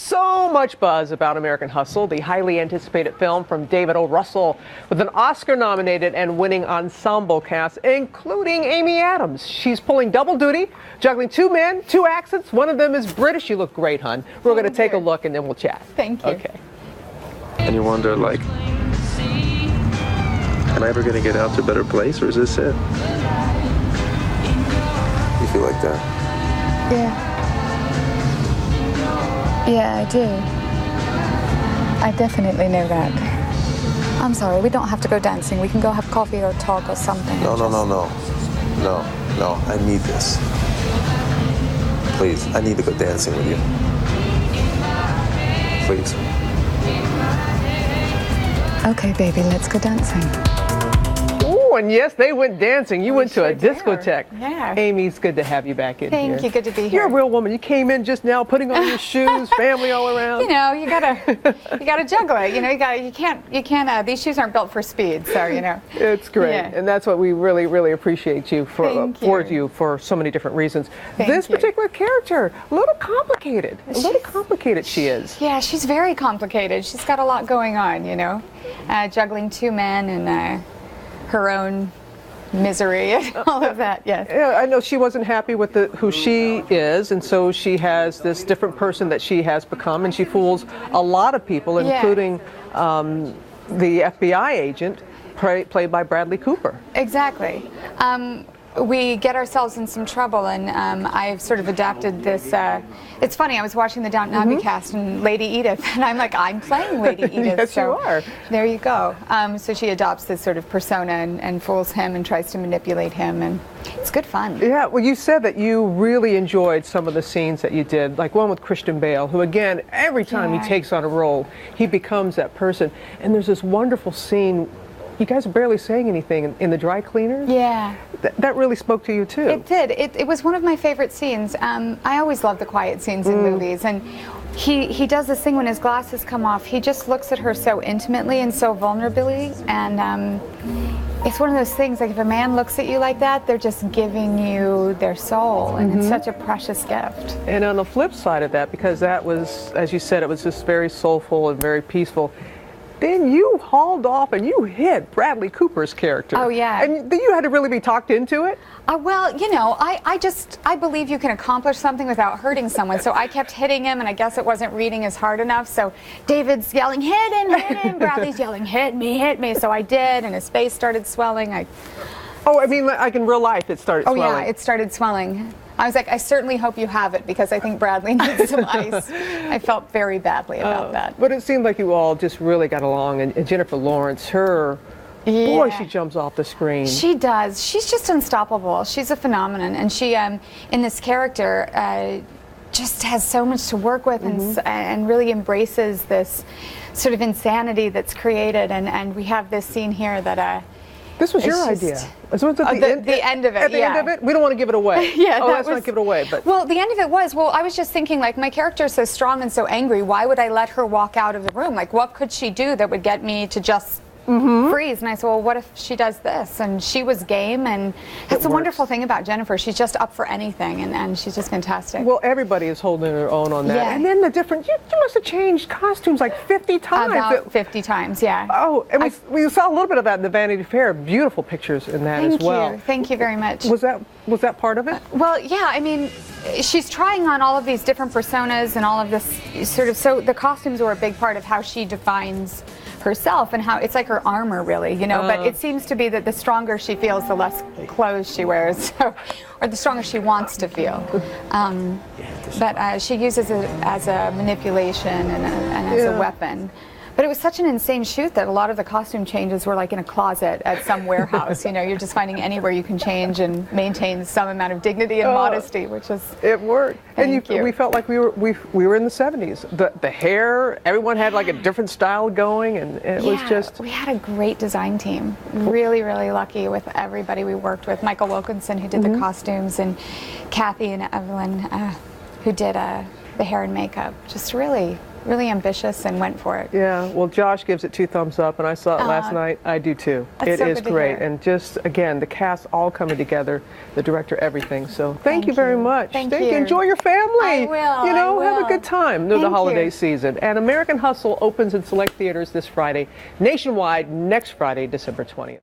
So much buzz about American Hustle, the highly anticipated film from David O. Russell, with an Oscar-nominated and winning ensemble cast, including Amy Adams. She's pulling double duty, juggling two men, two accents. One of them is British. You look great, hon. We're going to take a look and then we'll chat. Thank you. Okay. And you wonder, like, am I ever going to get out to a better place, or is this it? You feel like that? Yeah. Yeah, I do. I definitely know that. I'm sorry, we don't have to go dancing. We can go have coffee or talk or something. No, I need this. Please, I need to go dancing with you. Please. Okay, baby, let's go dancing. Ooh, and yes, they went dancing. You went to a discotheque. Yeah. Amy, it's good to have you back in here. Thank you, good to be here. You're a real woman. You came in just now, putting on your shoes, family all around. You know, you gotta juggle it. You know, you can't. These shoes aren't built for speed, so you know. It's great, Yeah. and that's what we really, really appreciate you for. Thank you. For so many different reasons. Thank This you. particular character, a little complicated. A little complicated she is. Yeah, she's very complicated. She's got a lot going on, you know, juggling two men and her own misery and all of that. Yes. Yeah, I know she wasn't happy with who she is, and so she has this different person that she has become, and she fools a lot of people, including the FBI agent played by Bradley Cooper. Exactly. We get ourselves in some trouble, and I've sort of adapted this. It's funny, I was watching the Downton Abbey cast and Lady Edith, and I'm like, I'm playing Lady Edith. Yes, so you are. There you go. So she adopts this sort of persona and fools him and tries to manipulate him, and it's good fun. Yeah, well, you said that you really enjoyed some of the scenes that you did, like one with Christian Bale, who again, every time he takes on a role, he becomes that person. And there's this wonderful scene. You guys are barely saying anything in the dry cleaners. Yeah. That really spoke to you too. It did. It was one of my favorite scenes. I always love the quiet scenes in movies, and he does this thing when his glasses come off. He just looks at her so intimately and so vulnerably, and it's one of those things, like if a man looks at you like that, they're just giving you their soul, and it's such a precious gift. And on the flip side of that, because that was, as you said, it was just very soulful and very peaceful, then you hauled off and you hit Bradley Cooper's character. Oh, yeah. And you had to really be talked into it? Well, you know, I believe you can accomplish something without hurting someone, so I kept hitting him, and I guess it wasn't reading as hard enough, so David's yelling, hit him, Bradley's yelling, hit me, so I did, and his face started swelling. Oh, I mean, like in real life it started swelling. Oh yeah, it started swelling. I was like, I certainly hope you have it, because I think Bradley needs some ice. I felt very badly about that. But it seemed like you all just really got along, and Jennifer Lawrence, boy, she jumps off the screen. She does. She's just unstoppable. She's a phenomenon, and she, in this character, just has so much to work with, and really embraces this sort of insanity that's created. And we have this scene here that. This was your idea. So it's at the end of it. At the end of it, we don't want to give it away. Let's not give it away. But well, the end of it was. Well, I was just thinking, like, my character is so strong and so angry. Why would I let her walk out of the room? Like, what could she do that would get me to just freeze? And I said, well, what if she does this? And she was game, and that's the wonderful thing about Jennifer. She's just up for anything, and she's just fantastic. Well, everybody is holding their own on that. Yeah. And then the different, you must have changed costumes like 50 times. About 50 times, yeah. Oh, and we saw a little bit of that in the Vanity Fair. Beautiful pictures in that as well. Thank you very much. Was that part of it? Well, yeah, I mean, she's trying on all of these different personas and all of this sort of, so the costumes were a big part of how she defines herself, and how it's like her armor, really, you know. But it seems to be that the stronger she feels, the less clothes she wears, or the stronger she wants to feel. But she uses it as a manipulation and as a weapon. But it was such an insane shoot that a lot of the costume changes were like in a closet at some warehouse. You know, you're just finding anywhere you can change and maintain some amount of dignity and modesty, which is. It worked. Thank you. We felt like we were in the 70s. The hair, everyone had like a different style going, and it was just. We had a great design team. Really, really lucky with everybody we worked with. Michael Wilkinson, who did the costumes, and Kathy and Evelyn, who did the hair and makeup. Just really really ambitious and went for it. Yeah, well, Josh gives it 2 thumbs up, and I saw it last night. I do too. That's It so is good to great, hear. and just again, the cast all coming together, the director, everything. So thank you Thank very you. much. Thank you. you. Enjoy your family. I will, You know, I have a will. good time through the Thank holiday you. season. And American Hustle opens in select theaters this Friday, nationwide next Friday, December 20th.